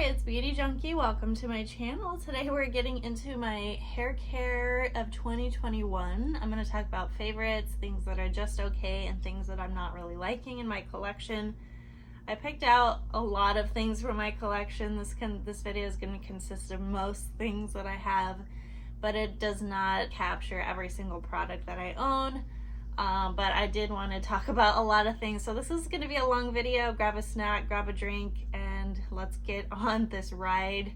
it's Beauty Junkie. Welcome to my channel. Today we're getting into my hair care of 2021. I'm going to talk about favorites, things that are just okay, and things that I'm not really liking in my collection. I picked out a lot of things from my collection. This video is going to consist of most things that I have, but it does not capture every single product that I own. But I did want to talk about a lot of things. So this is going to be a long video. Grab a snack, grab a drink, and let's get on this ride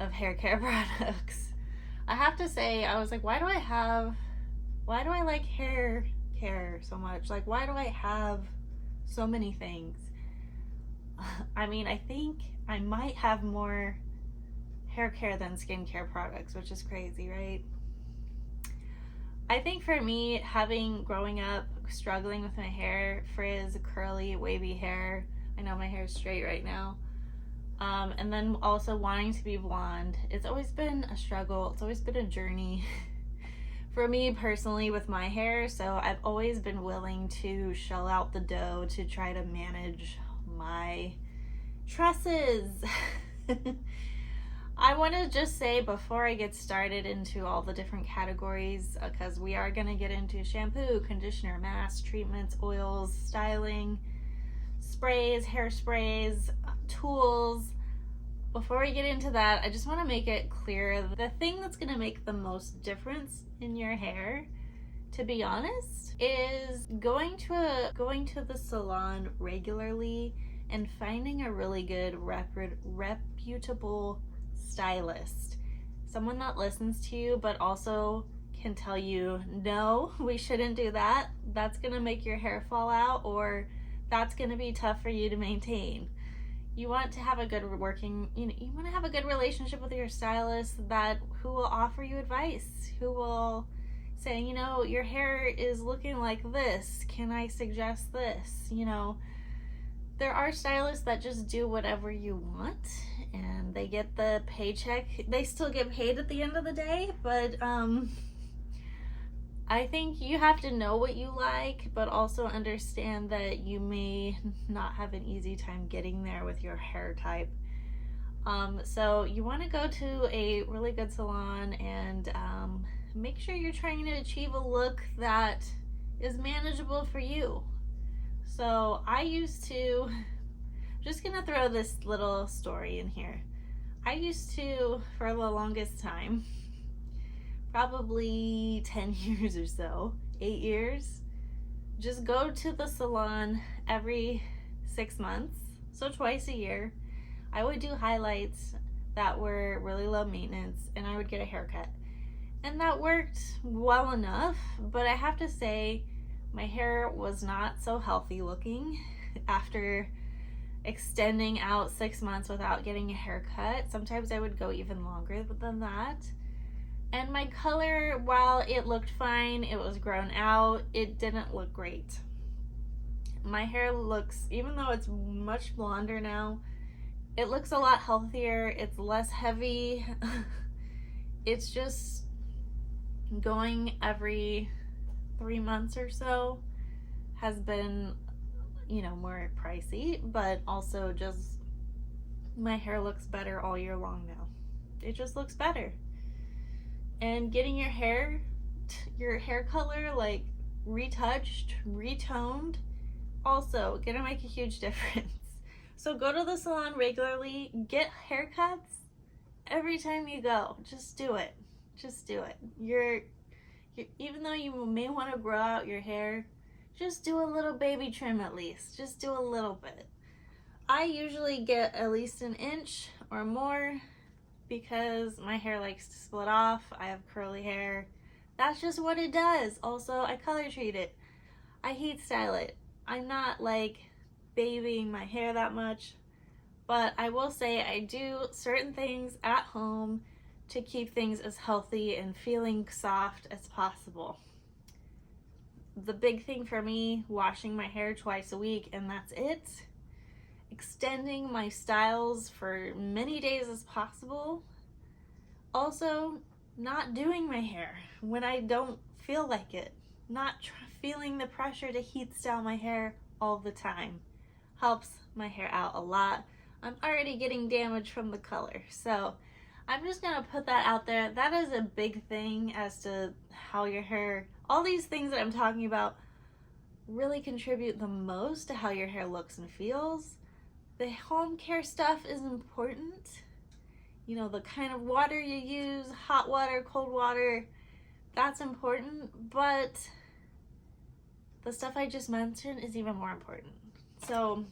of hair care products. I have to say, I was like, why do I like hair care so much? Like, why do I have so many things? I mean, I think I might have more hair care than skincare products, which is crazy, right? I think for me, growing up, struggling with my hair, frizz, curly, wavy hair, I know my hair is straight right now, and then also wanting to be blonde, it's always been a struggle, it's always been a journey for me personally with my hair, so I've always been willing to shell out the dough to try to manage my tresses. I want to just say before I get started into all the different categories, because we are going to get into shampoo, conditioner, mask, treatments, oils, styling, sprays, hairsprays, tools. Before we get into that, I just want to make it clear the thing that's going to make the most difference in your hair, to be honest, is going to the salon regularly and finding a really good reputable stylist, someone that listens to you but also can tell you, no, we shouldn't do that, that's gonna make your hair fall out, or that's gonna be tough for you to maintain. You want to have a good you want to have a good relationship with your stylist who will offer you advice, who will say, you know, your hair is looking like this, can I suggest this? You know, there are stylists that just do whatever you want and they get the paycheck. They still get paid at the end of the day, but I think you have to know what you like, but also understand that you may not have an easy time getting there with your hair type. So you want to go to a really good salon and make sure you're trying to achieve a look that is manageable for you. So just gonna throw this little story in here. I used to, for the longest time, probably 10 years or so, 8 years, just go to the salon every 6 months, so twice a year. I would do highlights that were really low maintenance and I would get a haircut. And that worked well enough, but I have to say my hair was not so healthy looking after extending out 6 months without getting a haircut. Sometimes I would go even longer than that. And my color, while it looked fine, it was grown out, it didn't look great. My hair looks, even though it's much blonder now, it looks a lot healthier, it's less heavy. It's just going every 3 months or so has been, you know, more pricey, but also just my hair looks better all year long now. It just looks better. And getting your hair color like retouched, retoned, also gonna make a huge difference. So go to the salon regularly, get haircuts every time you go. Just do it. Just do it. Even though you may want to grow out your hair, just do a little baby trim at least. Just do a little bit. I usually get at least an inch or more because my hair likes to split off. I have curly hair. That's just what it does. Also, I color treat it. I heat style it. I'm not like babying my hair that much, but I will say I do certain things at home to keep things as healthy and feeling soft as possible. The big thing for me, washing my hair twice a week and that's it. Extending my styles for many days as possible. Also, not doing my hair when I don't feel like it. Not feeling the pressure to heat style my hair all the time. Helps my hair out a lot. I'm already getting damage from the color. So I'm just gonna put that out there. That is a big thing as to how your hair, all these things that I'm talking about really contribute the most to how your hair looks and feels. The home care stuff is important. You know, the kind of water you use, hot water, cold water, that's important, but the stuff I just mentioned is even more important. So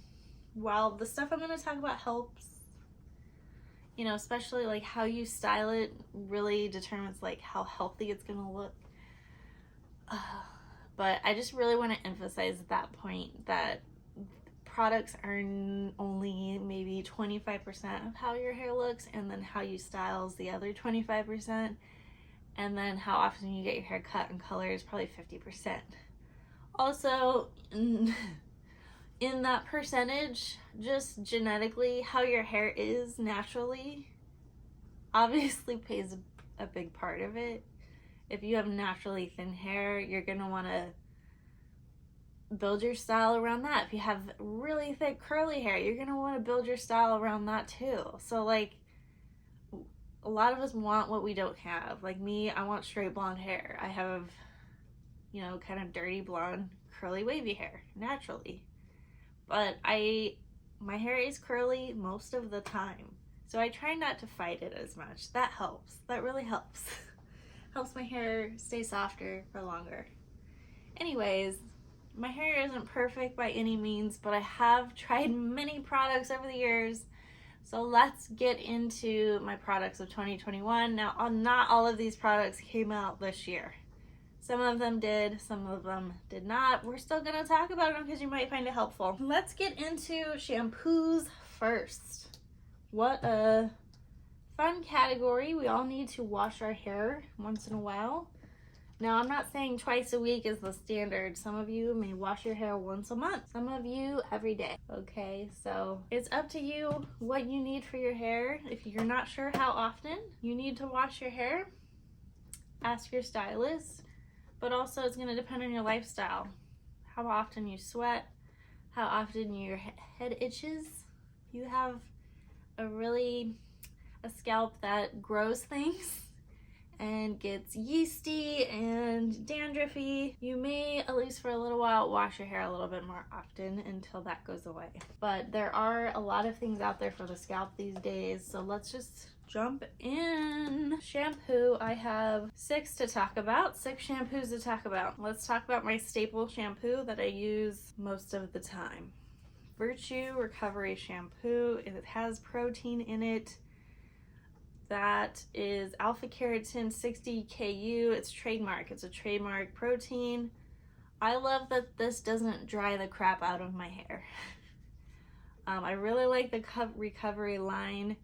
while the stuff I'm going to talk about helps, you know, especially like how you style it really determines like how healthy it's going to look. But I just really want to emphasize that point that products are only maybe 25% of how your hair looks, and then how you style is the other 25%, and then how often you get your hair cut and color is probably 50%. Also, in that percentage, just genetically, how your hair is naturally obviously plays a big part of it. If you have naturally thin hair, you're going to want to build your style around that. If you have really thick curly hair, you're going to want to build your style around that too. So like, a lot of us want what we don't have. Like me, I want straight blonde hair. I have, you know, kind of dirty blonde, curly wavy hair naturally. But my hair is curly most of the time. So I try not to fight it as much. That helps. That really helps. Helps my hair stay softer for longer. Anyways, my hair isn't perfect by any means, but I have tried many products over the years. So let's get into my products of 2021. Now, not all of these products came out this year. Some of them did, some of them did not. We're still gonna talk about them because you might find it helpful. Let's get into shampoos first. What a fun category. We all need to wash our hair once in a while. Now, I'm not saying twice a week is the standard. Some of you may wash your hair once a month. Some of you every day. Okay, so it's up to you what you need for your hair. If you're not sure how often you need to wash your hair, ask your stylist. But also it's gonna depend on your lifestyle. How often you sweat, how often your head itches. You have a scalp that grows things and gets yeasty and dandruffy, you may, at least for a little while, wash your hair a little bit more often until that goes away. But there are a lot of things out there for the scalp these days, so let's just jump in. Shampoo, I have 6 to talk about, 6 shampoos to talk about. Let's talk about my staple shampoo that I use most of the time. Virtue Recovery Shampoo. It has protein in it. That is alpha keratin 60 KU. It's trademark. It's a trademark protein. I love that this doesn't dry the crap out of my hair. I really like the recovery line,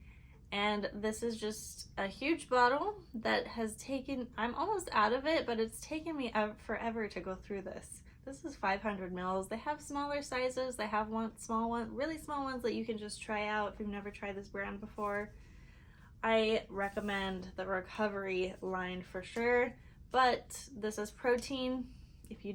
and this is just a huge bottle that has taken, I'm almost out of it, but it's taken me forever to go through this. This is 500 mils. They have smaller sizes. They have really small ones that you can just try out if you've never tried this brand before. I recommend the recovery line for sure, but this is protein. If you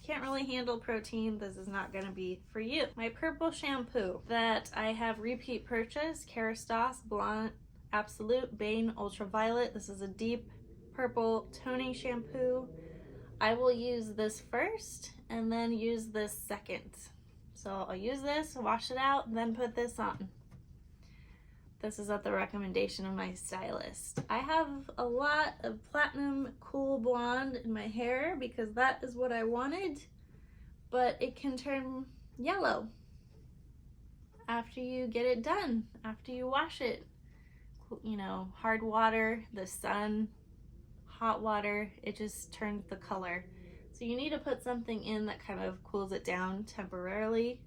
can't really handle protein, this is not going to be for you. My purple shampoo that I have repeat purchase, Kerastase Blonde Absolute Bane Ultraviolet. This is a deep purple toning shampoo. I will use this first and then use this second. So I'll use this, wash it out, then put this on. This is at the recommendation of my stylist. I have a lot of platinum cool blonde in my hair because that is what I wanted, but it can turn yellow after you get it done, after you wash it. You know, hard water, the sun, hot water, it just turns the color. So you need to put something in that kind of cools it down temporarily.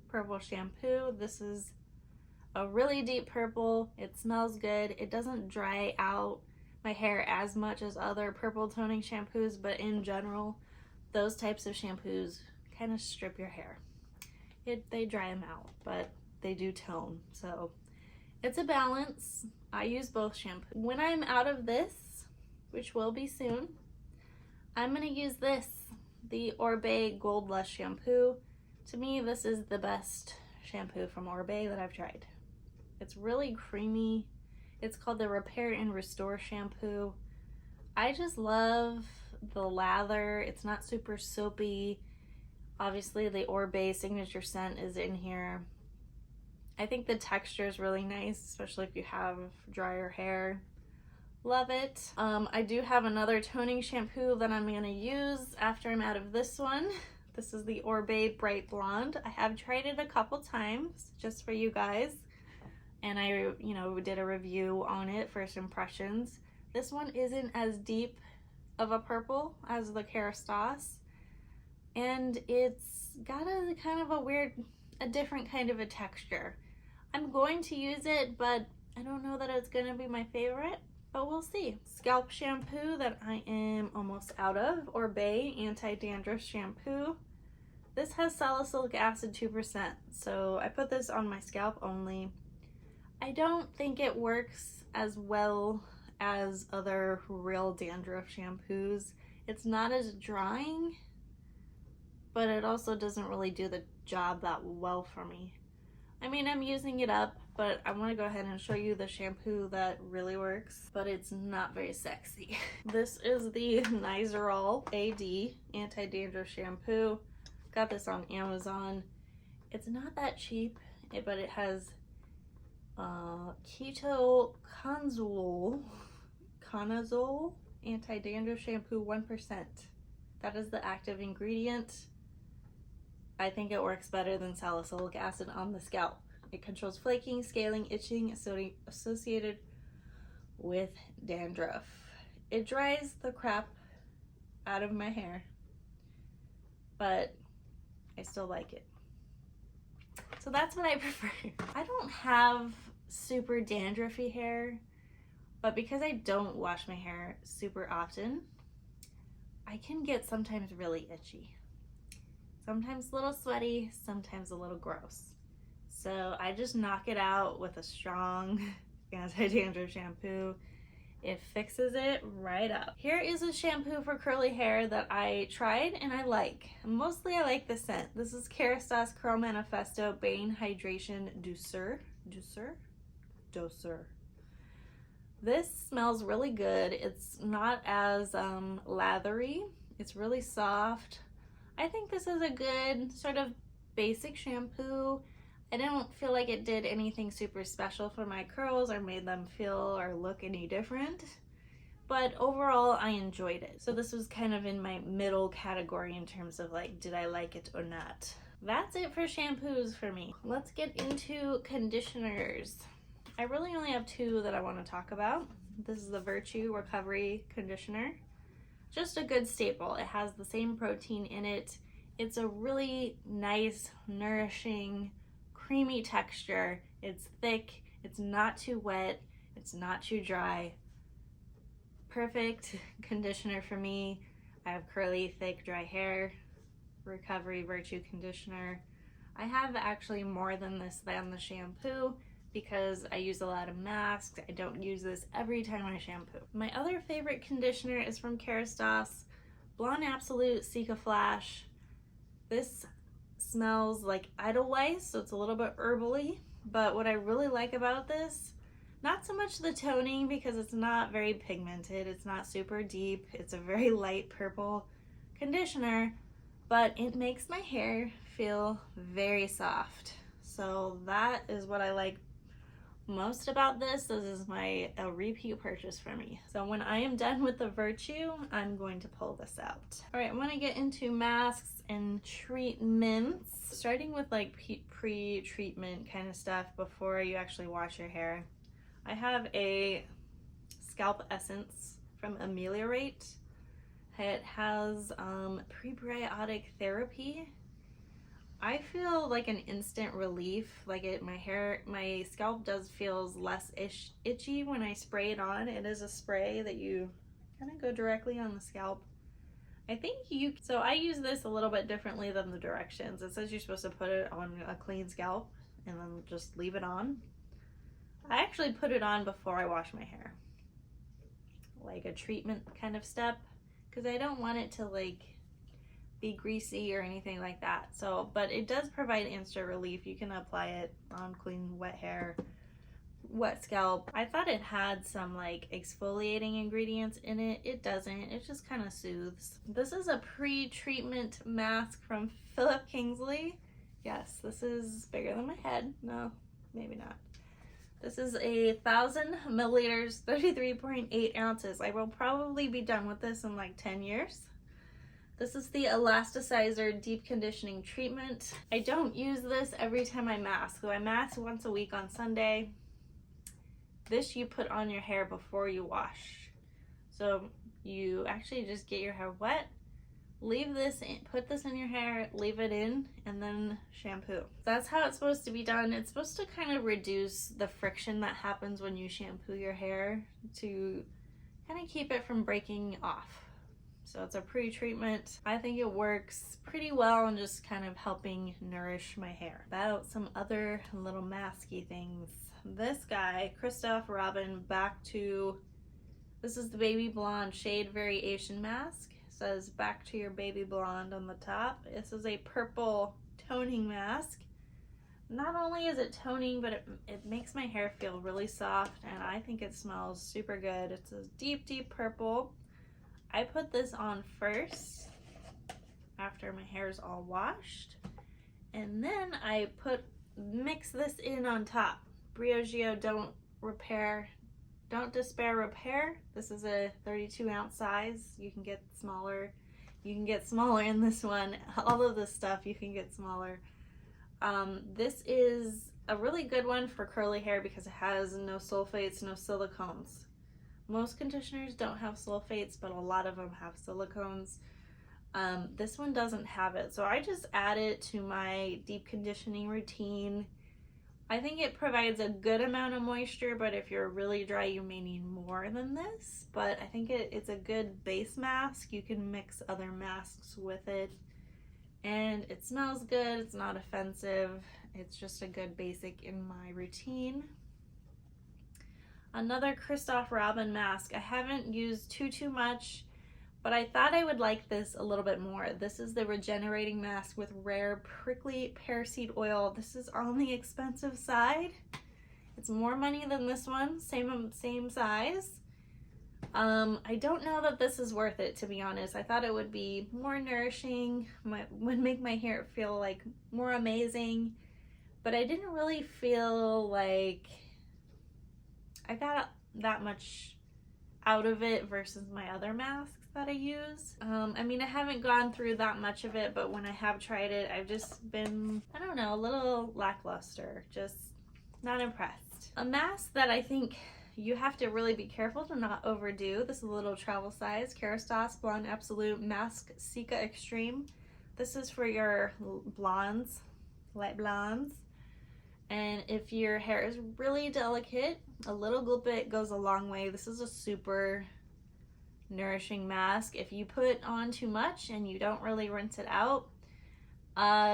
Purple shampoo. This is a really deep purple. It smells good. It doesn't dry out my hair as much as other purple toning shampoos, but in general, those types of shampoos kind of strip your hair. They dry them out, but they do tone. So it's a balance. I use both shampoos. When I'm out of this, which will be soon, I'm gonna use this, the Orbe Gold Lush shampoo. To me, this is the best shampoo from Beautay that I've tried. It's really creamy. It's called the Repair and Restore shampoo. I just love the lather. It's not super soapy. Obviously the Beautay signature scent is in here. I think the texture is really nice, especially if you have drier hair. Love it. I do have another toning shampoo that I'm gonna use after I'm out of this one. This is the Beautay Bright Blonde. I have tried it a couple times just for you guys, and I, did a review on it, first impressions. This one isn't as deep of a purple as the Kerastase, and it's got a kind of a different kind of a texture. I'm going to use it, but I don't know that it's gonna be my favorite, but we'll see. Scalp shampoo that I am almost out of, Beautay Anti-Dandruff Shampoo. This has salicylic acid 2%, so I put this on my scalp only. I don't think it works as well as other real dandruff shampoos. It's not as drying, but it also doesn't really do the job that well for me. I mean, I'm using it up, but I want to go ahead and show you the shampoo that really works, but it's not very sexy. This is the Nizoral AD Anti-Dandruff Shampoo. Got this on Amazon. It's not that cheap, but it has ketoconazole anti-dandruff shampoo 1%. That is the active ingredient. I think it works better than salicylic acid on the scalp. It controls flaking, scaling, itching associated with dandruff. It dries the crap out of my hair, but I still like it. So that's what I prefer. I don't have super dandruffy hair, but because I don't wash my hair super often, I can get sometimes really itchy. Sometimes a little sweaty, sometimes a little gross. So I just knock it out with a strong anti-dandruff shampoo. It fixes it right up. Here is a shampoo for curly hair that I tried and I like. Mostly I like the scent. This is Kerastase Curl Manifesto Bane Hydration Douceur. This smells really good. It's not as lathery. It's really soft. I think this is a good sort of basic shampoo. I don't feel like it did anything super special for my curls or made them feel or look any different, but overall I enjoyed it. So this was kind of in my middle category in terms of like, did I like it or not? That's it for shampoos for me. Let's get into conditioners. I really only have two that I want to talk about. This is the Virtue Recovery Conditioner. Just a good staple. It has the same protein in it. It's a really nice, nourishing, creamy texture. It's thick, it's not too wet, it's not too dry. Perfect conditioner for me. I have curly, thick, dry hair. Recovery Virtue Conditioner. I have actually more than this than the shampoo because I use a lot of masks. I don't use this every time I shampoo. My other favorite conditioner is from Kerastase, Blonde Absolute Cica Flash. This smells like Edelweiss, so it's a little bit herbally, but what I really like about this, not so much the toning because it's not very pigmented, it's not super deep, it's a very light purple conditioner, but it makes my hair feel very soft. So that is what I like most about this. This is a repeat purchase for me. So when I am done with the Virtue, I'm going to pull this out. All right, I want to get into masks and treatments, starting with like pre-treatment kind of stuff before you actually wash your hair. I have a scalp essence from Ameliorate. It has prebiotic therapy. I feel like an instant relief. Like my scalp feels less itchy when I spray it on. It is a spray that you kind of go directly on the scalp. So I use this a little bit differently than the directions. It says you're supposed to put it on a clean scalp and then just leave it on. I actually put it on before I wash my hair, like a treatment kind of step, because I don't want it to like be greasy or anything like that. So, but it does provide instant relief. You can apply it on clean, wet hair, wet scalp. I thought it had some like exfoliating ingredients in it. It doesn't. It just kind of soothes. This is a pre-treatment mask from Philip Kingsley. Yes, this is bigger than my head. No, maybe not. This is 1,000 milliliters, 33.8 ounces. I will probably be done with this in like 10 years. This is the Elasticizer Deep Conditioning Treatment. I don't use this every time I mask. So I mask once a week on Sunday. This you put on your hair before you wash. So you actually just get your hair wet, leave this in, put this in your hair, leave it in, and then shampoo. That's how it's supposed to be done. It's supposed to kind of reduce the friction that happens when you shampoo your hair to kind of keep it from breaking off. So it's a pre-treatment. I think it works pretty well and just kind of helping nourish my hair. About some other little masky things. This guy, Christoph Robin, this is the Baby Blonde Shade Variation Mask. Says back to your baby blonde on the top. This is a purple toning mask. Not only is it toning, but it makes my hair feel really soft, and I think it smells super good. It's a deep purple. I put this on first after my hair is all washed, and then I mix this in on top. Briogeo Don't Despair Repair. This is a 32 ounce size. You can get smaller. You can get smaller in this one. All of this stuff you can get smaller. This is a really good one for curly hair because it has no sulfates, no silicones. Most conditioners don't have sulfates, but a lot of them have silicones. This one doesn't have it, so I just add it to my deep conditioning routine. I think it provides a good amount of moisture, but if you're really dry, you may need more than this. But I think it's a good base mask. You can mix other masks with it, and it smells good. It's not offensive. It's just a good basic in my routine. Another Christoph Robin mask. I haven't used too much, but I thought I would like this a little bit more. This is the Regenerating Mask with Rare Prickly Pear Seed Oil. This is on the expensive side. It's more money than this one, same size. I don't know that this is worth it, to be honest. I thought it would be more nourishing, would make my hair feel like more amazing, but I didn't really feel like I got that much out of it versus my other masks that I use. I mean, I haven't gone through that much of it, but when I have tried it, I've just been, I don't know, a little lackluster, just not impressed. A mask that I think you have to really be careful to not overdo. This is a little travel size, Kerastase Blonde Absolute Mask Cica Extreme. This is for your blondes, light blondes. And if your hair is really delicate, a little bit goes a long way. This is a super nourishing mask. If you put on too much and you don't really rinse it out,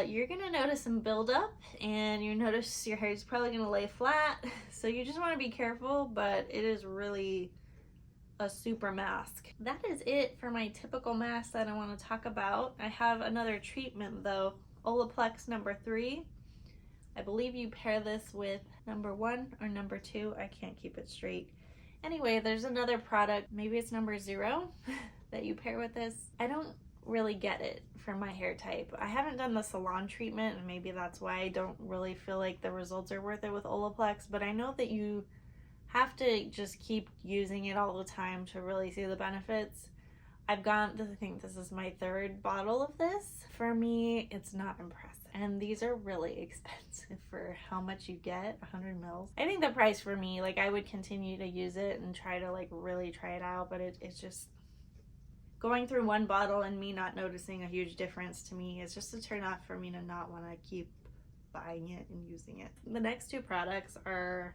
you're gonna notice some buildup, and you notice your hair is probably gonna lay flat. So you just want to be careful, but it is really a super mask. That is it for my typical mask that I want to talk about. I have another treatment though, Olaplex number 3. I believe you pair this with number 1 or number 2. I can't keep it straight. Anyway, there's another product, maybe it's number 0, that you pair with this. I don't really get it for my hair type. I haven't done the salon treatment, and maybe that's why I don't really feel like the results are worth it with Olaplex, but I know that you have to just keep using it all the time to really see the benefits. I think this is my 3rd bottle of this. For me, it's not impressive. And these are really expensive for how much you get, 100 mils. I think the price for me, like I would continue to use it and try to like really try it out, but it's just going through one bottle and me not noticing a huge difference to me. It's just a turn off for me to not want to keep buying it and using it. The next 2 products are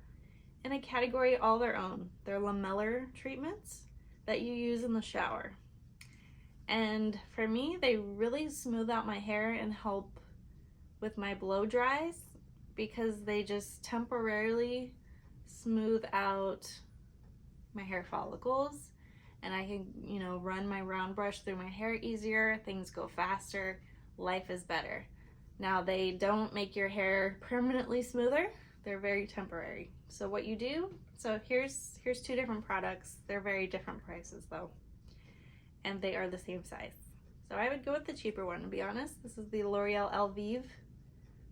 in a category all their own. They're lamellar treatments that you use in the shower. And for me, they really smooth out my hair and help with my blow dries because they just temporarily smooth out my hair follicles and I can, you know, run my round brush through my hair easier, things go faster, life is better. Now, they don't make your hair permanently smoother, they're very temporary. So what you do, so here's two different products. They're very different prices though, and they are the same size. So I would go with the cheaper one, to be honest. This is the L'Oreal Elvive.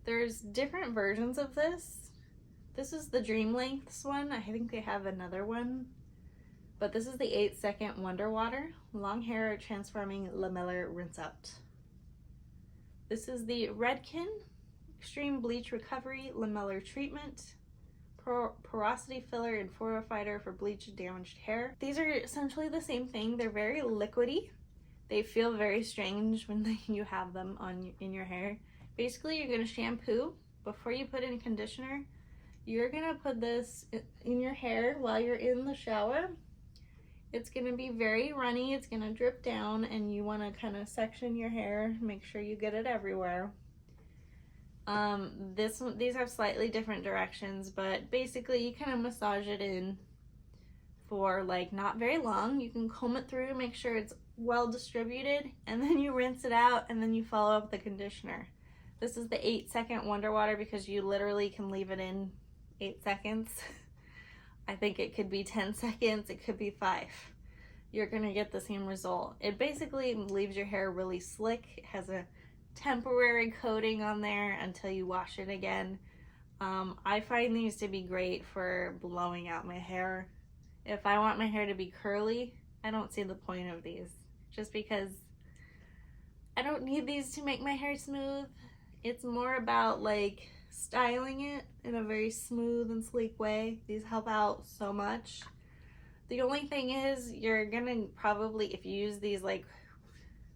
There's different versions of this. This is the Dream Lengths one. I think they have another one. But this is the 8-second Wonder Water Long Hair Transforming Lamellar Rinse Out. This is the Redken Extreme Bleach Recovery Lamellar Treatment. Porosity filler and porifier for bleached damaged hair. These are essentially the same thing. They're very liquidy. They feel very strange when you have them on in your hair. Basically, you're gonna shampoo before you put in conditioner. You're gonna put this in your hair while you're in the shower. It's gonna be very runny, it's gonna drip down, and you wanna kind of section your hair, make sure you get it everywhere. These have slightly different directions, but basically you kind of massage it in for like not very long. You can comb it through, make sure it's well distributed, and then you rinse it out, and then you follow up with the conditioner. This is the 8-second Wonder Water because you literally can leave it in 8 seconds. I think it could be 10 seconds, it could be 5. You're gonna get the same result. It basically leaves your hair really slick. It has a temporary coating on there until you wash it again. I find these to be great for blowing out my hair. If I want my hair to be curly, I don't see the point of these, just because I don't need these to make my hair smooth. It's more about like styling it in a very smooth and sleek way. These help out so much. The only thing is, you're gonna probably, if you use these like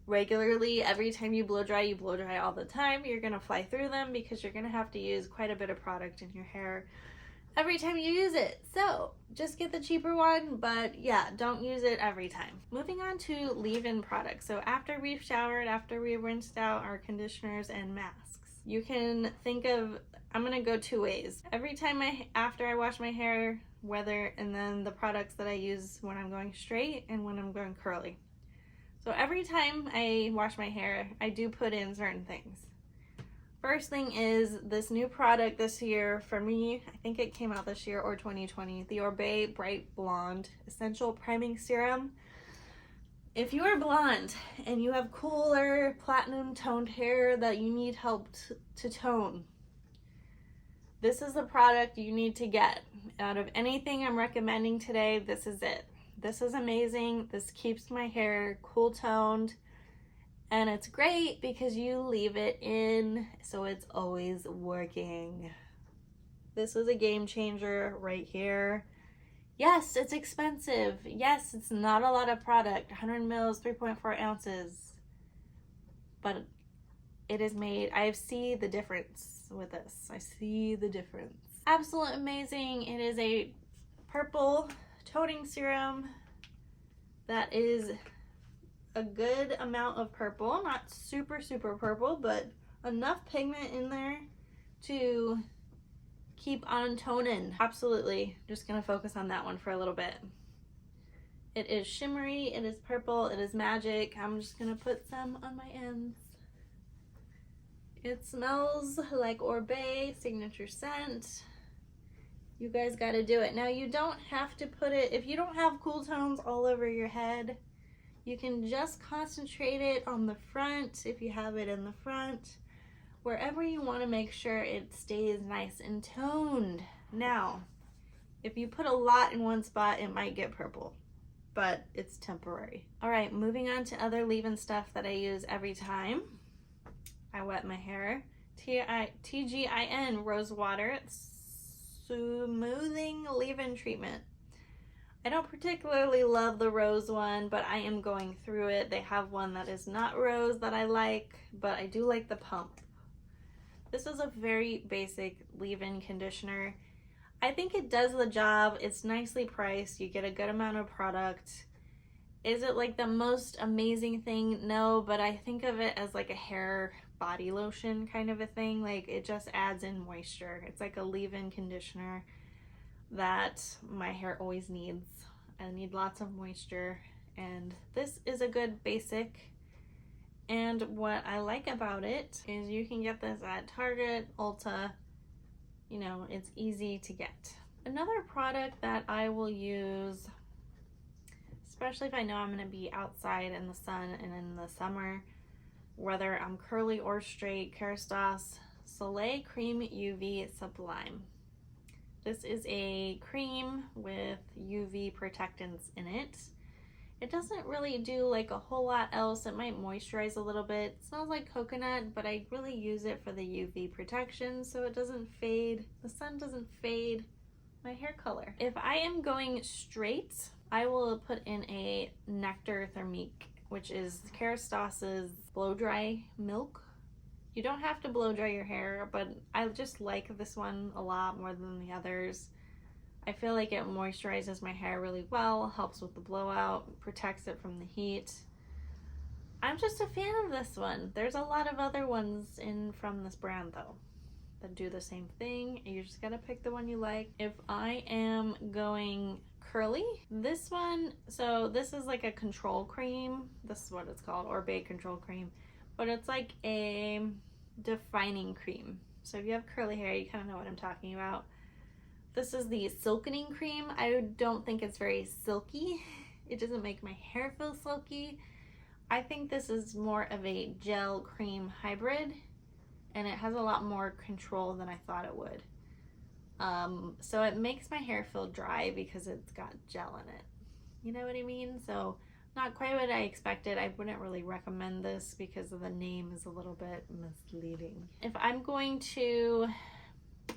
regularly, every time you blow dry all the time, you're gonna fly through them because you're gonna have to use quite a bit of product in your hair every time you use it. So just get the cheaper one, but yeah, don't use it every time. Moving on to leave-in products. So after we've showered, after we've rinsed out our conditioners and masks, you can think of, I'm gonna go 2 ways. Every time after I wash my hair, and then the products that I use when I'm going straight and when I'm going curly. So every time I wash my hair, I do put in certain things. First thing is this new product this year for me, I think it came out this year or 2020, the Beautay Bright Blonde Essential Priming Serum. If you are blonde and you have cooler platinum toned hair that you need help to tone, this is the product you need to get. Out of anything I'm recommending today, this is it. This is amazing. This keeps my hair cool toned, and it's great because you leave it in, so it's always working. This is a game changer right here. Yes, it's expensive. Yes, it's not a lot of product, 100 mils, 3.4 ounces, but it is made. I see the difference with this. I see the difference. Absolutely amazing. It is a purple toning serum that is a good amount of purple, not super purple, but enough pigment in there to keep on toning. Absolutely. Just gonna focus on that one for a little bit. It is shimmery, it is purple, it is magic. I'm just gonna put some on my ends. It smells like Beautay signature scent. You guys gotta do it. Now, you don't have to put it, if you don't have cool tones all over your head, you can just concentrate it on the front, if you have it in the front, wherever you want to make sure it stays nice and toned. Now, if you put a lot in one spot, it might get purple, but it's temporary. All right, moving on to other leave-in stuff that I use every time I wet my hair. TGIN Rose Water Smoothing Leave-In Treatment. I don't particularly love the rose one, but I am going through it. They have one that is not rose that I like, but I do like the pump. This is a very basic leave-in conditioner. I think it does the job. It's nicely priced. You get a good amount of product. Is it like the most amazing thing? No, but I think of it as like a hair body lotion kind of a thing. Like, it just adds in moisture. It's like a leave-in conditioner that my hair always needs. I need lots of moisture, and this is a good basic. And what I like about it is you can get this at Target, Ulta, you know, it's easy to get. Another product that I will use, especially if I know I'm gonna be outside in the sun and in the summer, whether I'm curly or straight, Kerastase Soleil Cream UV Sublime. This is a cream with UV protectants in it. It doesn't really do like a whole lot else. It might moisturize a little bit. It smells like coconut, but I really use it for the UV protection so it doesn't fade. The sun doesn't fade my hair color. If I am going straight, I will put in a Nectar Thermique, which is Kerastase's blow dry milk. You don't have to blow dry your hair, but I just like this one a lot more than the others. I feel like it moisturizes my hair really well, helps with the blowout, protects it from the heat. I'm just a fan of this one. There's a lot of other ones from this brand though that do the same thing. You just gotta pick the one you like. If I am going curly, this one, so this is like a control cream. This is what it's called, Oribe control cream. But it's like a defining cream. So if you have curly hair, you kind of know what I'm talking about. This is the silkening cream. I don't think it's very silky. It doesn't make my hair feel silky. I think this is more of a gel cream hybrid, and it has a lot more control than I thought it would. So it makes my hair feel dry because it's got gel in it. You know what I mean? So not quite what I expected. I wouldn't really recommend this because of the name is a little bit misleading. If I'm going to,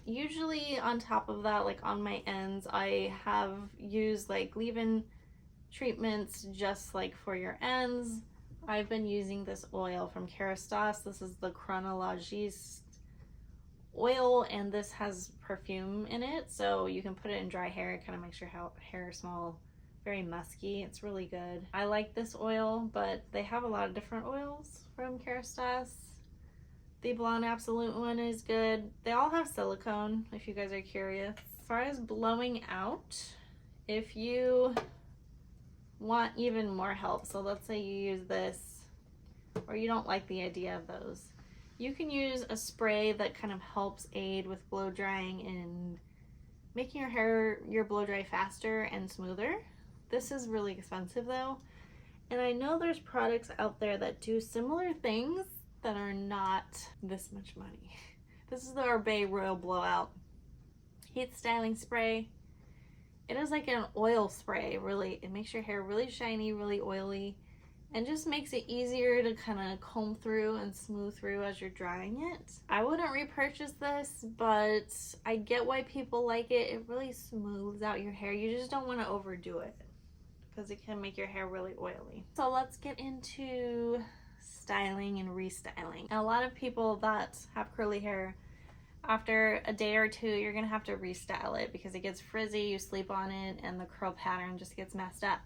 usually on top of that, like on my ends, I have used like leave-in treatments just like for your ends. I've been using this oil from Kerastase. This is the chronologiste oil, and this has perfume in it, so you can put it in dry hair. It kind of makes your hair smell very musky. It's really good. I like this oil, but they have a lot of different oils from Kerastase. The Blonde Absolute one is good. They all have silicone, if you guys are curious. As far as blowing out, if you want even more help, so let's say you use this or you don't like the idea of those, you can use a spray that kind of helps aid with blow drying and making your blow dry faster and smoother. This is really expensive though, and I know there's products out there that do similar things that are not this much money. This is the Oribe Royal Blowout Heat Styling Spray. It is like an oil spray, really. It makes your hair really shiny, really oily, and just makes it easier to kind of comb through and smooth through as you're drying it. I wouldn't repurchase this, but I get why people like it. It really smooths out your hair. You just don't want to overdo it because it can make your hair really oily. So let's get into styling and restyling. And a lot of people that have curly hair, after a day or two, you're gonna have to restyle it because it gets frizzy, you sleep on it, and the curl pattern just gets messed up.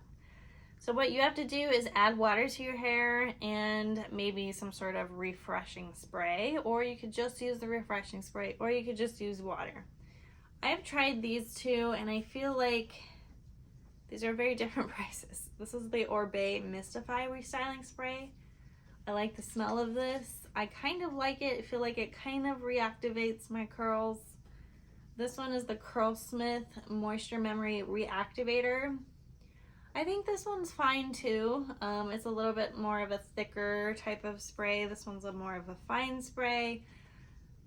So what you have to do is add water to your hair and maybe some sort of refreshing spray, or you could just use the refreshing spray, or you could just use water. I've tried these two and I feel like these are very different prices. This is the Oribe Mystify Restyling Spray. I like the smell of this. I kind of like it. I feel like it kind of reactivates my curls. This one is the Curlsmith Moisture Memory Reactivator. I think this one's fine too. It's a little bit more of a thicker type of spray. This one's more of a fine spray.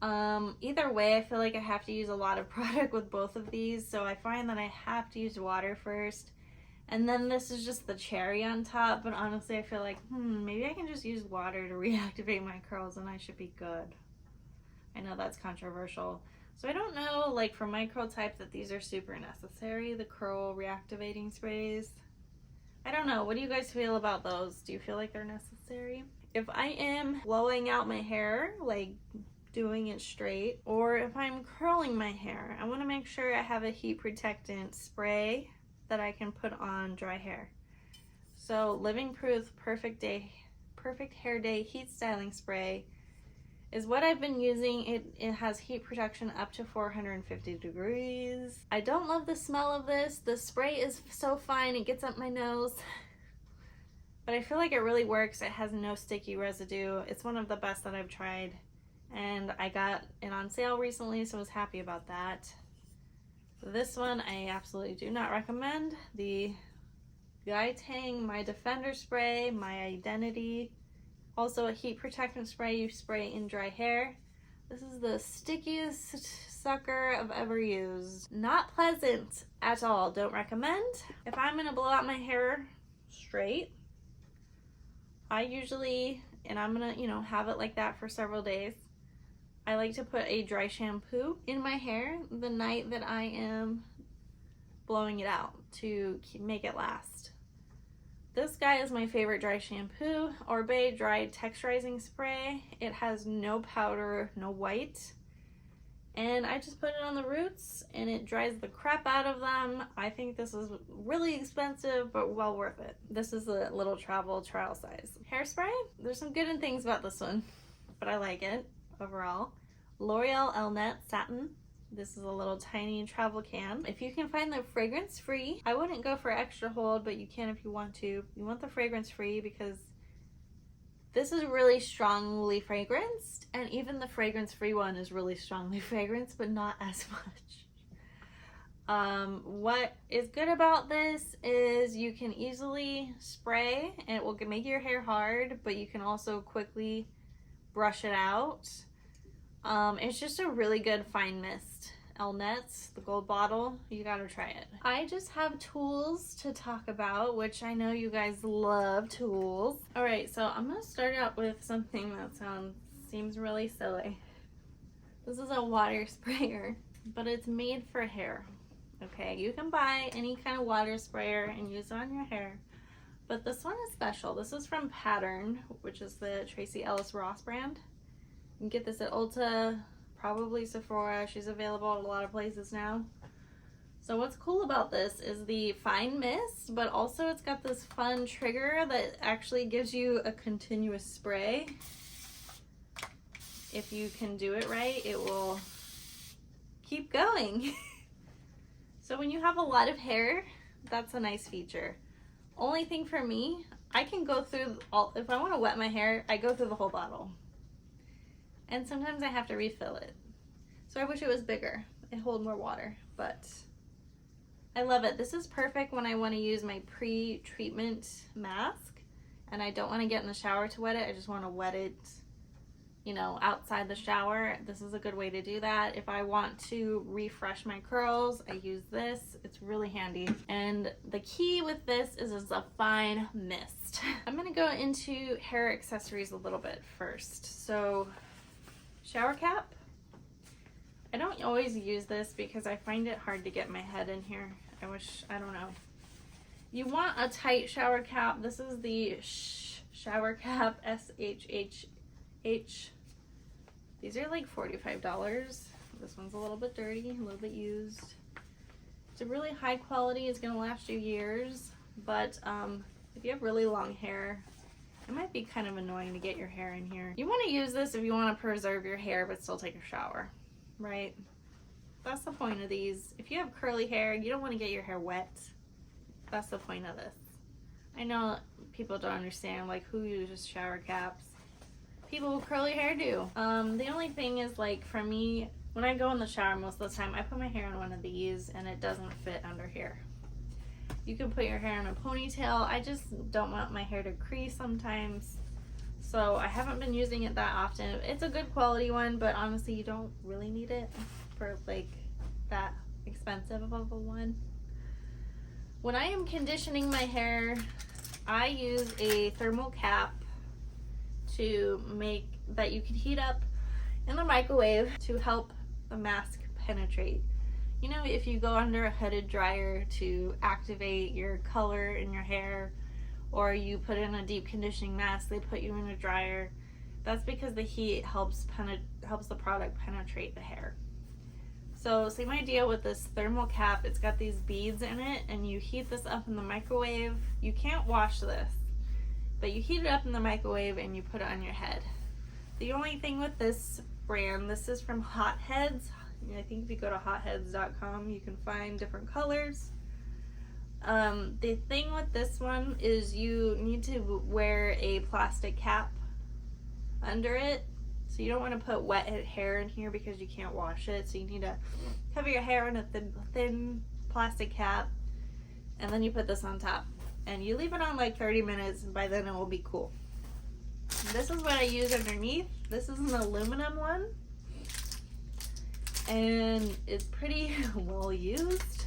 Either way, I feel like I have to use a lot of product with both of these, so I find that I have to use water first. And then this is just the cherry on top, but honestly I feel like, maybe I can just use water to reactivate my curls and I should be good. I know that's controversial. So I don't know, like for my curl type, that these are super necessary, the curl reactivating sprays. I don't know, what do you guys feel about those? Do you feel like they're necessary? If I am blowing out my hair, like doing it straight, or if I'm curling my hair, I want to make sure I have a heat protectant spray that I can put on dry hair. So Living Proof Perfect Hair Day Heat Styling Spray is what I've been using. It has heat protection up to 450 degrees. I don't love the smell of this. The spray is so fine, it gets up my nose. but I feel like it really works. It has no sticky residue. It's one of the best that I've tried, and I got it on sale recently, so I was happy about that. This one I absolutely do not recommend. The Beautay My Defender Spray, My Identity. Also a heat protectant spray you spray in dry hair. This is the stickiest sucker I've ever used. Not pleasant at all. Don't recommend. If I'm gonna blow out my hair straight, I usually, and I'm gonna, you know, have it like that for several days, I like to put a dry shampoo in my hair the night that I am blowing it out to make it last. This guy is my favorite dry shampoo, Beautay Dry Texturizing Spray. It has no powder, no white, and I just put it on the roots and it dries the crap out of them. I think this is really expensive, but well worth it. This is a little travel trial size. Hairspray, there's some good things about this one, but I like it overall. L'Oreal Elnet Satin. This is a little tiny travel can. If you can find the fragrance free, I wouldn't go for extra hold, but you can if you want to. You want the fragrance free because this is really strongly fragranced, and even the fragrance free one is really strongly fragranced, but not as much. What is good about this is you can easily spray and it will make your hair hard, but you can also quickly brush it out. It's just a really good fine mist. Elnet's, the gold bottle, you gotta try it. I just have tools to talk about, which I know you guys love tools. All right, so I'm gonna start out with something that seems really silly. This is a water sprayer, but it's made for hair. Okay, you can buy any kind of water sprayer and use it on your hair, but this one is special. This is from Pattern, which is the Tracy Ellis Ross brand. You can get this at Ulta, probably Sephora. She's available at a lot of places now. So what's cool about this is the fine mist, but also it's got this fun trigger that actually gives you a continuous spray. If you can do it right, it will keep going. So when you have a lot of hair, that's a nice feature. Only thing for me, I can go through if I want to wet my hair, I go through the whole bottle. And sometimes I have to refill it. So I wish it was bigger. It holds more water, but I love it. This is perfect when I want to use my pre-treatment mask and I don't want to get in the shower to wet it. I just want to wet it, you know, outside the shower. This is a good way to do that. If I want to refresh my curls, I use this. It's really handy. And the key with this is it's a fine mist. I'm gonna go into hair accessories a little bit first. So, shower cap. I don't always use this because I find it hard to get my head in here. I don't know. You want a tight shower cap. This is the shower cap, SHHH. These are like $45. This one's a little bit dirty, a little bit used. It's a really high quality. It's gonna last you years, but if you have really long hair, it might be kind of annoying to get your hair in here. You want to use this if you want to preserve your hair but still take a shower, right? That's the point of these. If you have curly hair, you don't want to get your hair wet. That's the point of this. I know people don't understand, like, who uses shower caps. People with curly hair do. The only thing is, like, for me, when I go in the shower most of the time, I put my hair in one of these and it doesn't fit under here. You can put your hair in a ponytail. I just don't want my hair to crease sometimes. So I haven't been using it that often. It's a good quality one, but honestly, you don't really need it for like that expensive of a one. When I am conditioning my hair, I use a thermal cap to make that you can heat up in the microwave to help the mask penetrate. You know, if you go under a headed dryer to activate your color in your hair, or you put in a deep conditioning mask, they put you in a dryer. That's because the heat helps the product penetrate the hair. So same idea with this thermal cap. It's got these beads in it, and you heat this up in the microwave. You can't wash this, but you heat it up in the microwave and you put it on your head. The only thing with this brand, this is from Hot Heads. I think if you go to hotheads.com, you can find different colors. The thing with this one is you need to wear a plastic cap under it. So you don't want to put wet hair in here because you can't wash it. So you need to cover your hair in a thin plastic cap, and then you put this on top. And you leave it on like 30 minutes, and by then it will be cool. This is what I use underneath. This is an aluminum one, and it's pretty well used.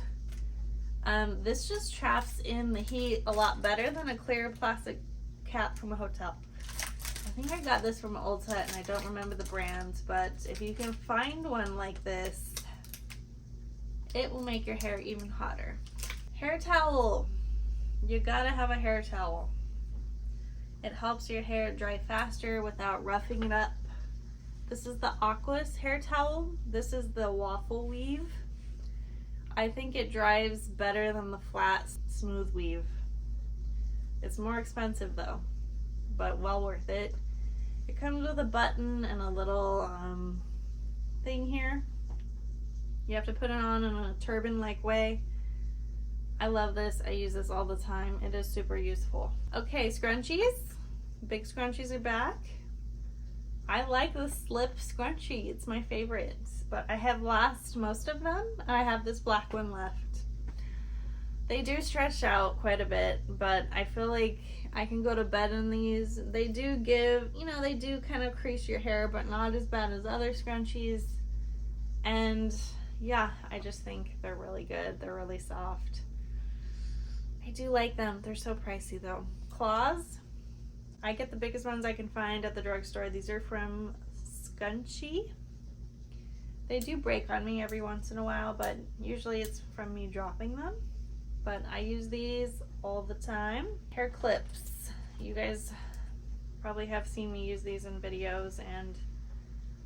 This just traps in the heat a lot better than a clear plastic cap from a hotel. I think I got this from Ulta, and I don't remember the brand, but if you can find one like this, it will make your hair even hotter. Hair towel. You gotta have a hair towel. It helps your hair dry faster without roughing it up. This is the Aquas hair towel. This is the waffle weave. I think it dries better than the flat, smooth weave. It's more expensive though, but well worth it. It comes with a button and a little thing here. You have to put it on in a turban-like way. I love this. I use this all the time. It is super useful. Okay, scrunchies. Big scrunchies are back. I like the slip scrunchie. It's my favorite, but I have lost most of them. I have this black one left. They do stretch out quite a bit, but I feel like I can go to bed in these. They do give, you know, they do kind of crease your hair, but not as bad as other scrunchies. And yeah, I just think they're really good. They're really soft. I do like them. They're so pricey though. Claws. I get the biggest ones I can find at the drugstore. These are from Junkay. They do break on me every once in a while, but usually it's from me dropping them. But I use these all the time. Hair clips. You guys probably have seen me use these in videos, and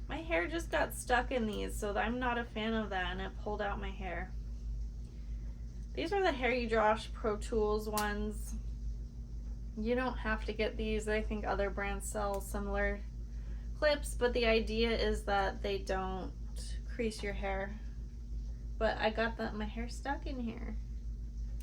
my hair just got stuck in these, so I'm not a fan of that, and it pulled out my hair. These are the Haircare Pro Tools ones. You don't have to get these. I think other brands sell similar clips, but the idea is that they don't crease your hair. But I got my hair stuck in here,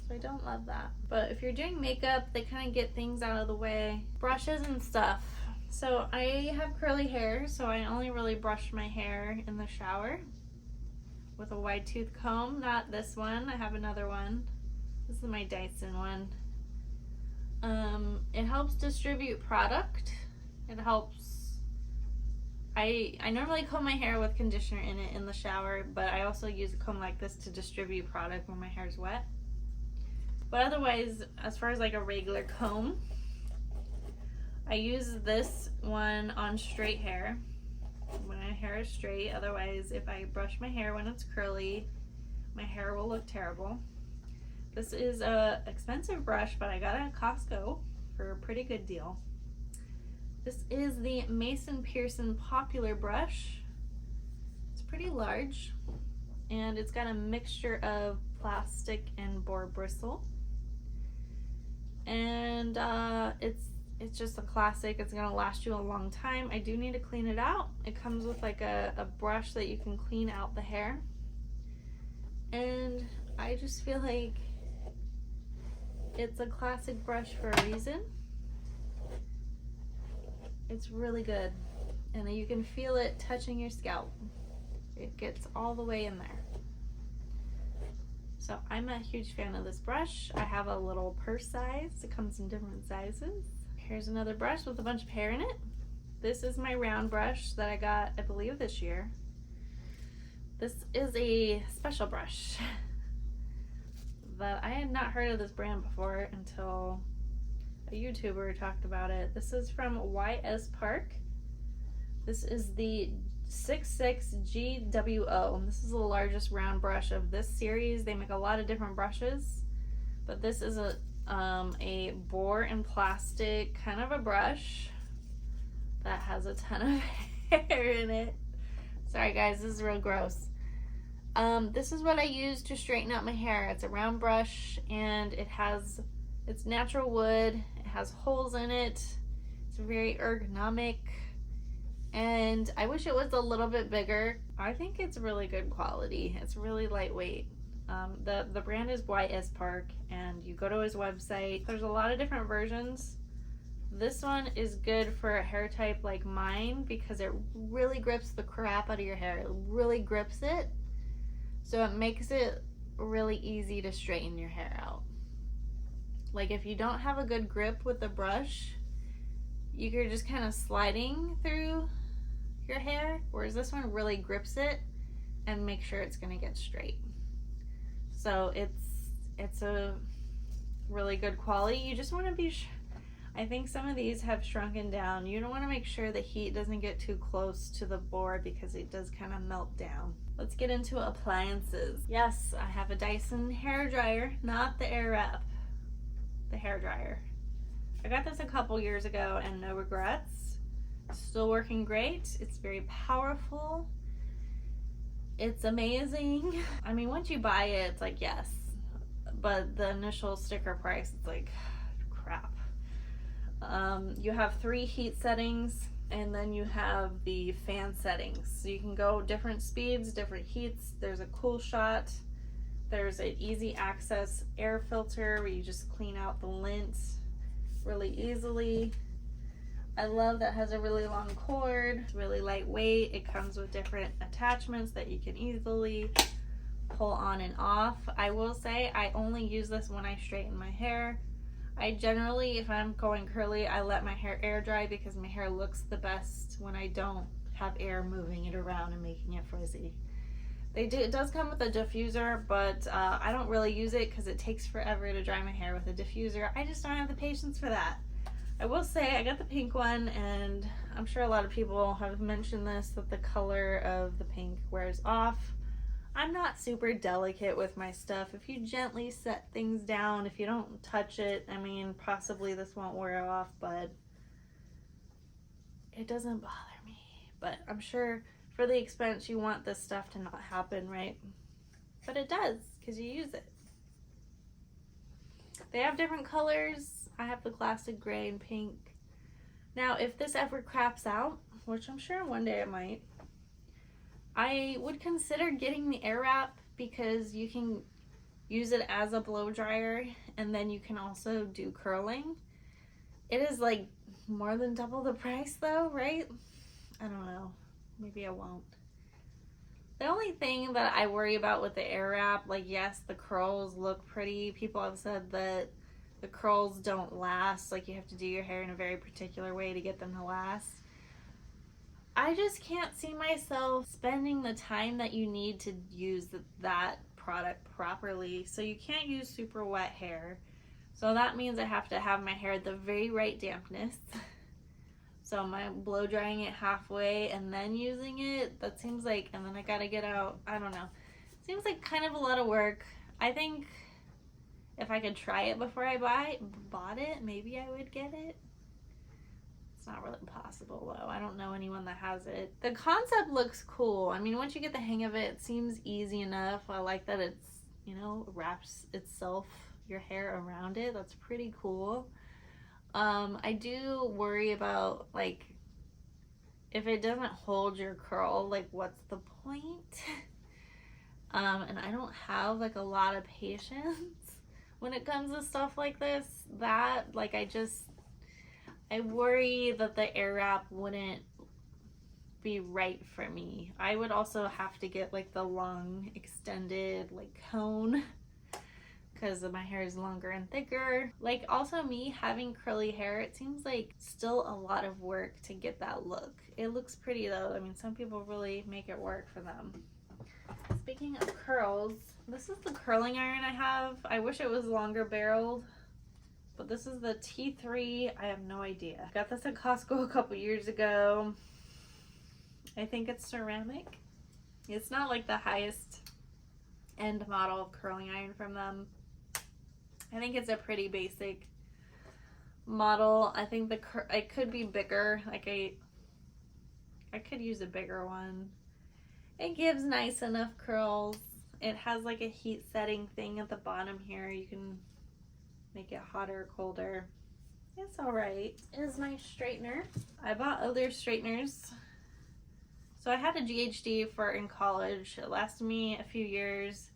so I don't love that. But if you're doing makeup, they kind of get things out of the way. Brushes and stuff. So I have curly hair, so I only really brush my hair in the shower with a wide tooth comb. Not this one. I have another one. This is my Dyson one. It helps distribute product. It helps. I normally comb my hair with conditioner in it in the shower, but I also use a comb like this to distribute product when my hair is wet. But otherwise, as far as like a regular comb, I use this one on straight hair when my hair is straight. Otherwise, if I brush my hair when it's curly, my hair will look terrible. This is a expensive brush, but I got it at Costco for a pretty good deal. This is the Mason Pearson Popular Brush. It's pretty large, and it's got a mixture of plastic and boar bristle. And it's just a classic. It's gonna last you a long time. I do need to clean it out. It comes with like a brush that you can clean out the hair. And I just feel like it's a classic brush for a reason. It's really good, and you can feel it touching your scalp. It gets all the way in there. So I'm a huge fan of this brush. I have a little purse size. It comes in different sizes. Here's another brush with a bunch of hair in it. This is my round brush that I got, I believe, this year. This is a special brush that I had not heard of this brand before until a YouTuber talked about it. This is from YS Park. This is the 66GWO. This is the largest round brush of this series. They make a lot of different brushes, but this is a boar and plastic kind of a brush that has a ton of hair in it. Sorry guys, this is real gross. This is what I use to straighten out my hair. It's a round brush, and it's natural wood. It has holes in it. It's very ergonomic, and I wish it was a little bit bigger. I think it's really good quality. It's really lightweight. The brand is YS Park, and you go to his website. There's a lot of different versions. This one is good for a hair type like mine because it really grips the crap out of your hair. It really grips it, so it makes it really easy to straighten your hair out. Like if you don't have a good grip with the brush, you're just kind of sliding through your hair, whereas this one really grips it and makes sure it's gonna get straight. So it's a really good quality. You just want to be I think some of these have shrunken down. You don't want to make sure the heat doesn't get too close to the board because it does kind of melt down. Let's get into appliances. Yes, I have a Dyson hair dryer, not the Airwrap, the hair dryer. I got this a couple years ago and no regrets. Still working great. It's very powerful. It's amazing. I mean, once you buy it, it's like, yes, but the initial sticker price, it's like, crap. You have 3 heat settings, and then you have the fan settings. So you can go different speeds, different heats. There's a cool shot. There's an easy access air filter where you just clean out the lint really easily. I love that it has a really long cord. It's really lightweight. It comes with different attachments that you can easily pull on and off. I will say I only use this when I straighten my hair. I generally, if I'm going curly, I let my hair air dry because my hair looks the best when I don't have air moving it around and making it frizzy. It does come with a diffuser, but I don't really use it because it takes forever to dry my hair with a diffuser. I just don't have the patience for that. I will say I got the pink one, and I'm sure a lot of people have mentioned this, that the color of the pink wears off. I'm not super delicate with my stuff. If you gently set things down, if you don't touch it, I mean, possibly this won't wear off, but it doesn't bother me. But I'm sure for the expense, you want this stuff to not happen, right? But it does, because you use it. They have different colors. I have the classic gray and pink. Now, if this ever craps out, which I'm sure one day it might, I would consider getting the Airwrap because you can use it as a blow dryer, and then you can also do curling. It is like more than double the price though, right? I don't know. Maybe I won't. The only thing that I worry about with the Airwrap, like, yes, the curls look pretty. People have said that the curls don't last. Like, you have to do your hair in a very particular way to get them to last. I just can't see myself spending the time that you need to use that product properly. So you can't use super wet hair. So that means I have to have my hair at the very right dampness. So am I blow drying it halfway and then using it? That seems like, and then I gotta get out, I don't know. Seems like kind of a lot of work. I think if I could try it before I bought it, maybe I would get it. It's not really possible though. I don't know anyone that has it. The concept looks cool. I mean, once you get the hang of it, it seems easy enough. I like that it's, you know, wraps itself, your hair around it. That's pretty cool. I do worry about, like, if it doesn't hold your curl, like, what's the point? And I don't have, like, a lot of patience when it comes to stuff like this. Like, I worry that the Airwrap wouldn't be right for me. I would also have to get, like, the long extended, like, cone, because my hair is longer and thicker. Like, also me having curly hair, it seems like still a lot of work to get that look. It looks pretty though. I mean, some people really make it work for them. Speaking of curls, this is the curling iron I have. I wish it was longer barreled, but this is the T3. I have no idea. Got this at Costco a couple years ago. I think it's ceramic. It's not like the highest end model of curling iron from them. I think it's a pretty basic model. I think it could be bigger. Like, I could use a bigger one. It gives nice enough curls. It has like a heat setting thing at the bottom here. You can make it hotter or colder. It's alright. Is my straightener. I bought other straighteners. So I had a GHD in college. It lasted me a few years.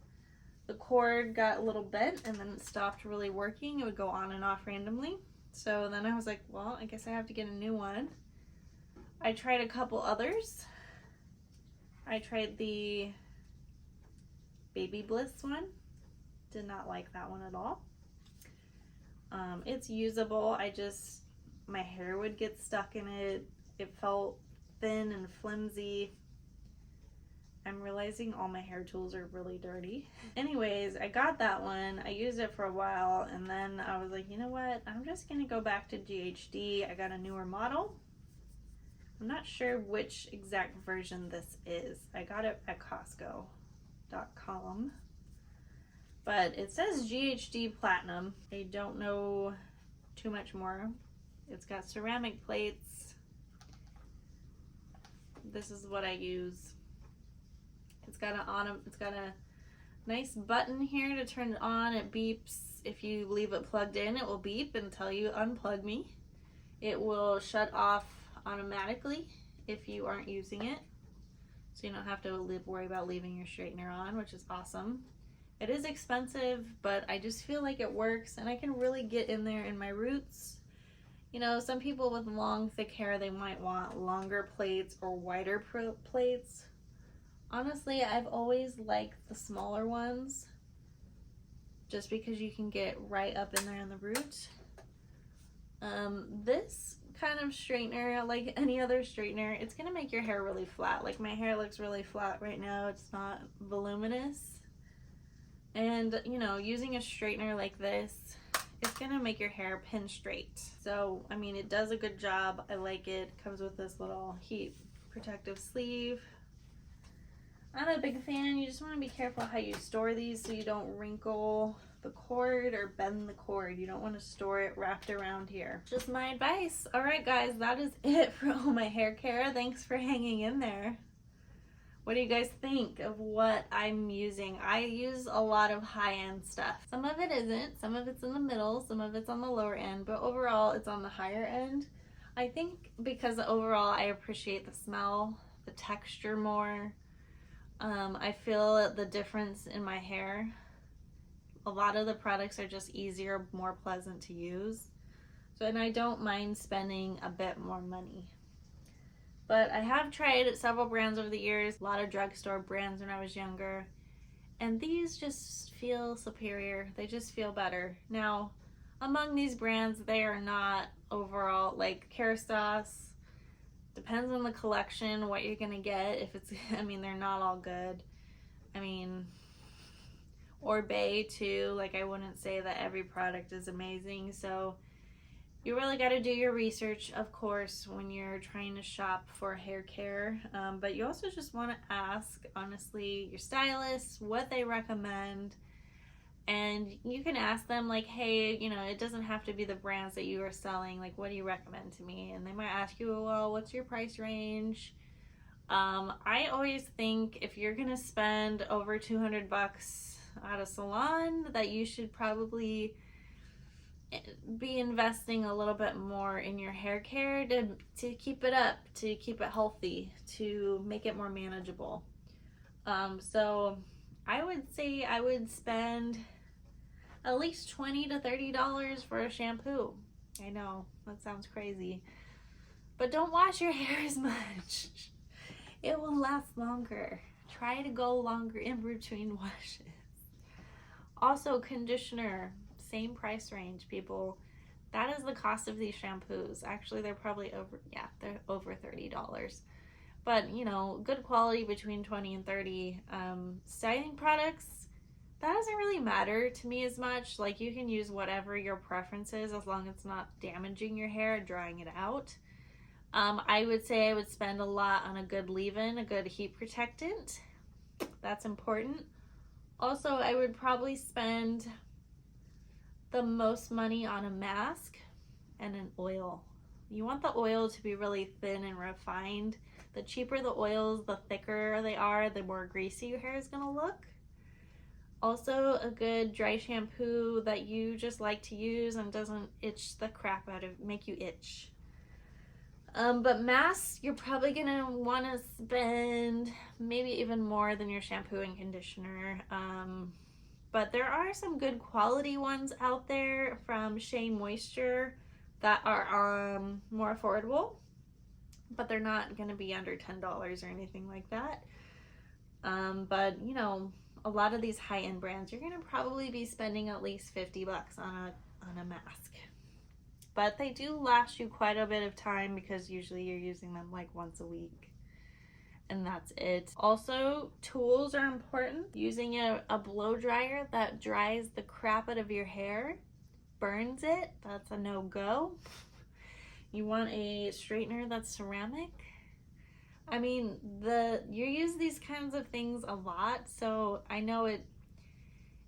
the cord got a little bent and then it stopped really working. It would go on and off randomly. So then I was like, well, I guess I have to get a new one. I tried a couple others. I tried the Baby Bliss one. Did not like that one at all. It's usable. My hair would get stuck in it. It felt thin and flimsy. I'm realizing all my hair tools are really dirty. Anyways, I got that one. I used it for a while and then I was like, you know what? I'm just gonna go back to GHD. I got a newer model. I'm not sure which exact version this is. I got it at Costco.com. But it says GHD Platinum. I don't know too much more. It's got ceramic plates. This is what I use. It's got a nice button here to turn it on. It beeps. If you leave it plugged in, it will beep and tell you unplug me. It will shut off automatically if you aren't using it. So you don't have to worry about leaving your straightener on, which is awesome. It is expensive, but I just feel like it works and I can really get in there in my roots. You know, some people with long, thick hair, they might want longer plates or wider plates. Honestly, I've always liked the smaller ones just because you can get right up in there in the root. This kind of straightener, like any other straightener, it's gonna make your hair really flat. Like my hair looks really flat right now. It's not voluminous. And you know, using a straightener like this, it's gonna make your hair pin straight. So, I mean, it does a good job. I like it. Comes with this little heat protective sleeve. I'm a big fan. You just want to be careful how you store these so you don't wrinkle the cord or bend the cord. You don't want to store it wrapped around here. Just my advice. All right, guys, that is it for all my hair care. Thanks for hanging in there. What do you guys think of what I'm using? I use a lot of high-end stuff. Some of it isn't. Some of it's in the middle. Some of it's on the lower end. But overall, it's on the higher end. I think because overall, I appreciate the smell, the texture more. I feel the difference in my hair. A lot of the products are just easier, more pleasant to use. So, and I don't mind spending a bit more money. But I have tried several brands over the years, a lot of drugstore brands when I was younger, and these just feel superior. They just feel better. Now, among these brands, they are not overall, like Kerastase, depends on the collection, what you're gonna get. If it's, I mean, they're not all good. I mean, Beautay too, like I wouldn't say that every product is amazing, so you really got to do your research, of course, when you're trying to shop for hair care. But you also just want to ask, honestly, your stylist what they recommend. And you can ask them, like, hey, you know, it doesn't have to be the brands that you are selling. Like, what do you recommend to me? And they might ask you, well, what's your price range? I always think if you're going to spend over $200 at a salon, that you should probably be investing a little bit more in your hair care to keep it up, to keep it healthy, to make it more manageable. So I would say I would spend at least $20 to $30 for a shampoo. I know that sounds crazy, but don't wash your hair as much. It will last longer. Try to go longer in between washes. Also, conditioner. Same price range, people. That is the cost of these shampoos. Actually, they're probably they're over $30. But, you know, good quality between 20 and 30. Styling products, that doesn't really matter to me as much. Like, you can use whatever your preference is as long as it's not damaging your hair, drying it out. I would say I would spend a lot on a good leave-in, a good heat protectant. That's important. Also, I would probably spend the most money on a mask and an oil. You want the oil to be really thin and refined. The cheaper the oils, the thicker they are, the more greasy your hair is gonna look. Also, a good dry shampoo that you just like to use and doesn't itch the crap out of, make you itch. But masks, you're probably gonna wanna spend maybe even more than your shampoo and conditioner. but there are some good quality ones out there from Shea Moisture that are more affordable, but they're not going to be under $10 or anything like that. But you know, a lot of these high-end brands, you're going to probably be spending at least $50 on a mask. But they do last you quite a bit of time because usually you're using them like once a week. And that's it. Also, tools are important. Using a blow dryer that dries the crap out of your hair, burns it, that's a no-go. You want a straightener that's ceramic. I mean, you use these kinds of things a lot, so I know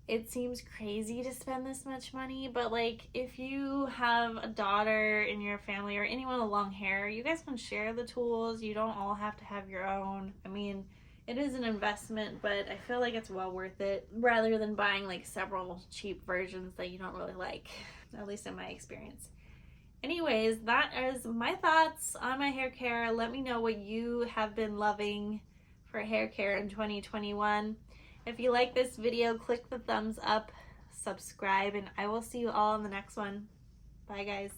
it seems crazy to spend this much money, but like if you have a daughter in your family or anyone with long hair, you guys can share the tools. You don't all have to have your own. I mean, it is an investment, but I feel like it's well worth it rather than buying like several cheap versions that you don't really like, at least in my experience. Anyways, that is my thoughts on my hair care. Let me know what you have been loving for hair care in 2021. If you like this video, click the thumbs up, subscribe, and I will see you all in the next one. Bye, guys.